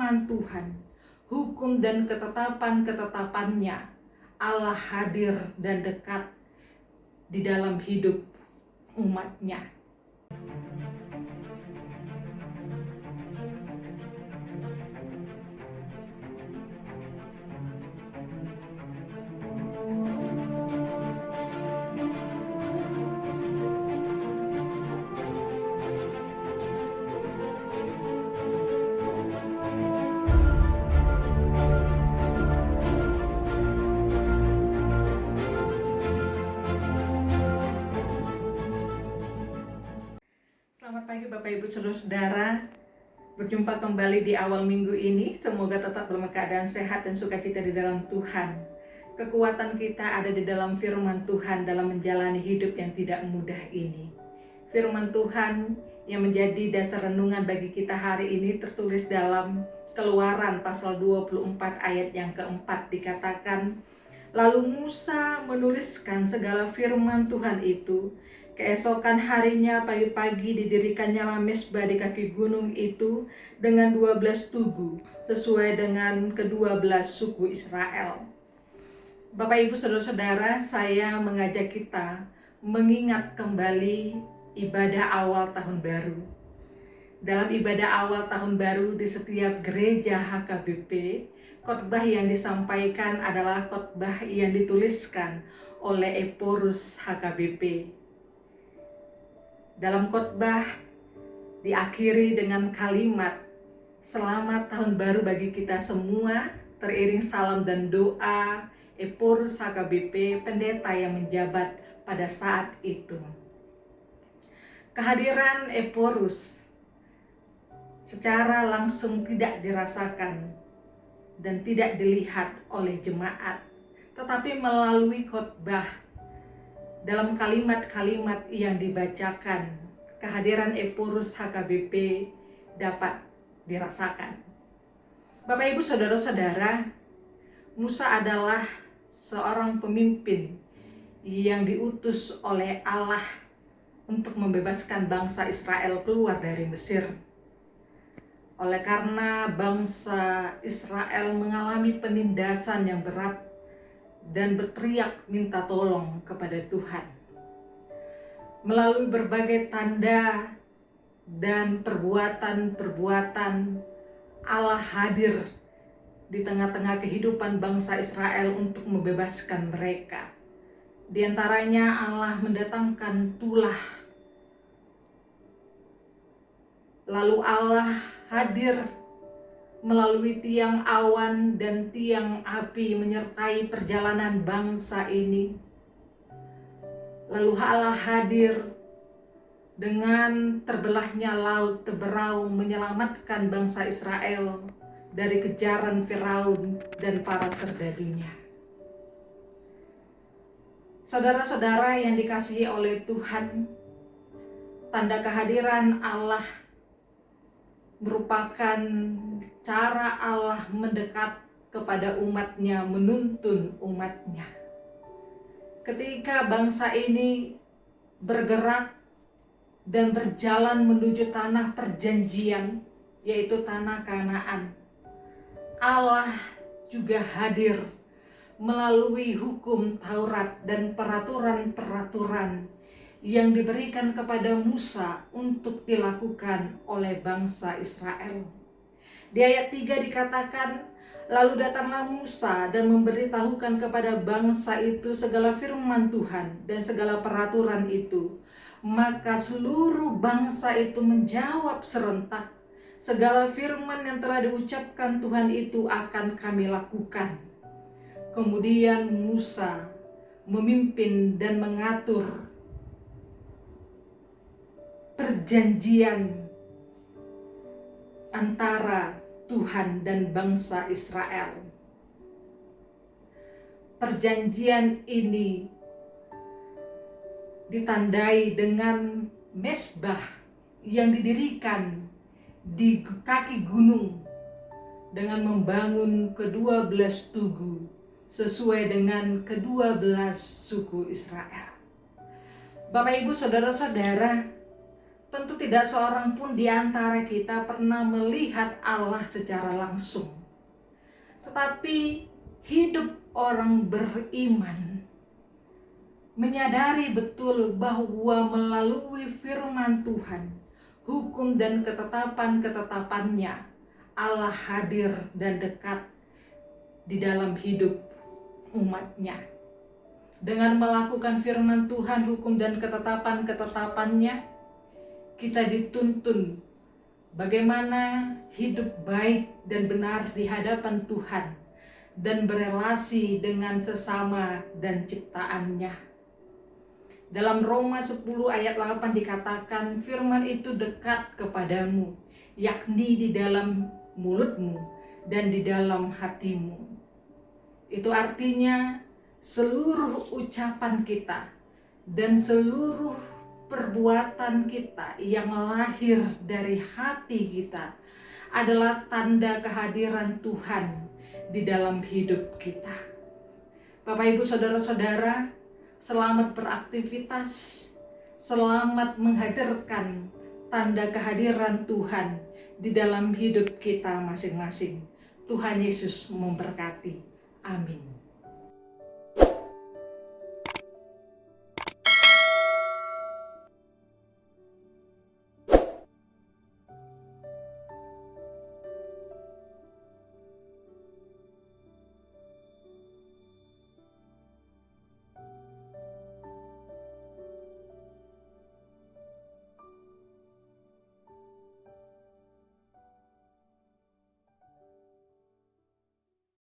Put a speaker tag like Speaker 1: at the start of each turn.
Speaker 1: firman Tuhan, hukum dan ketetapan-ketetapannya, Allah hadir dan dekat di dalam hidup umatnya. Selamat pagi Bapak Ibu Saudara-saudara. Berjumpa kembali di awal minggu ini. Semoga tetap dalam keadaan sehat dan sukacita di dalam Tuhan. Kekuatan kita ada di dalam firman Tuhan dalam menjalani hidup yang tidak mudah ini. Firman Tuhan yang menjadi dasar renungan bagi kita hari ini tertulis dalam Keluaran pasal 24 ayat yang keempat, dikatakan, lalu Musa menuliskan segala firman Tuhan itu. Keesokan harinya pagi-pagi didirikannya mesbah di kaki gunung itu dengan 12 tugu, sesuai dengan ke-12 suku Israel. Bapak Ibu Saudara-saudara, saya mengajak kita mengingat kembali ibadah awal tahun baru. Dalam ibadah awal tahun baru di setiap gereja HKBP, khotbah yang disampaikan adalah khotbah yang dituliskan oleh Eporus HKBP. Dalam khotbah diakhiri dengan kalimat selamat tahun baru bagi kita semua, teriring salam dan doa Eporus HKBP, pendeta yang menjabat pada saat itu. Kehadiran Eporus secara langsung tidak dirasakan dan tidak dilihat oleh jemaat, tetapi melalui khotbah, dalam kalimat-kalimat yang dibacakan, kehadiran Eporus HKBP dapat dirasakan. Bapak Ibu Saudara-saudara, Musa adalah seorang pemimpin yang diutus oleh Allah untuk membebaskan bangsa Israel keluar dari Mesir. Oleh karena bangsa Israel mengalami penindasan yang berat dan berteriak minta tolong kepada Tuhan. Melalui berbagai tanda dan perbuatan-perbuatan, Allah hadir di tengah-tengah kehidupan bangsa Israel untuk membebaskan mereka. Di antaranya Allah mendatangkan tulah. Lalu Allah hadir melalui tiang awan dan tiang api menyertai perjalanan bangsa ini. Lalu Allah hadir dengan terbelahnya laut Teberau menyelamatkan bangsa Israel dari kejaran Firaun dan para serdadunya. Saudara-saudara yang dikasihi oleh Tuhan, tanda kehadiran Allah merupakan cara Allah mendekat kepada umatnya, menuntun umatnya. Ketika bangsa ini bergerak dan berjalan menuju tanah perjanjian, yaitu tanah Kanaan, Allah juga hadir melalui hukum Taurat dan peraturan-peraturan yang diberikan kepada Musa untuk dilakukan oleh bangsa Israel. Di ayat 3 dikatakan, lalu datanglah Musa dan memberitahukan kepada bangsa itu segala firman Tuhan dan segala peraturan itu. Maka seluruh bangsa itu menjawab serentak, segala firman yang telah diucapkan Tuhan itu akan kami lakukan. Kemudian Musa memimpin dan mengatur perjanjian antara Tuhan dan bangsa Israel. Perjanjian ini ditandai dengan mesbah yang didirikan di kaki gunung dengan membangun ke-12 tugu sesuai dengan ke-12 suku Israel. Bapak Ibu Saudara-saudara, tentu tidak seorang pun di antara kita pernah melihat Allah secara langsung. Tetapi hidup orang beriman menyadari betul bahwa melalui firman Tuhan, hukum dan ketetapan-ketetapannya, Allah hadir dan dekat di dalam hidup umatnya. Dengan melakukan firman Tuhan, hukum dan ketetapan-ketetapannya, kita dituntun bagaimana hidup baik dan benar di hadapan Tuhan dan berelasi dengan sesama dan ciptaannya. Dalam Roma 10 ayat 8 dikatakan firman itu dekat kepadamu, yakni di dalam mulutmu dan di dalam hatimu. Itu artinya seluruh ucapan kita dan seluruh perbuatan kita yang lahir dari hati kita adalah tanda kehadiran Tuhan di dalam hidup kita. Bapak, Ibu, saudara-saudara, selamat beraktivitas, selamat menghadirkan tanda kehadiran Tuhan di dalam hidup kita masing-masing. Tuhan Yesus memberkati. Amin.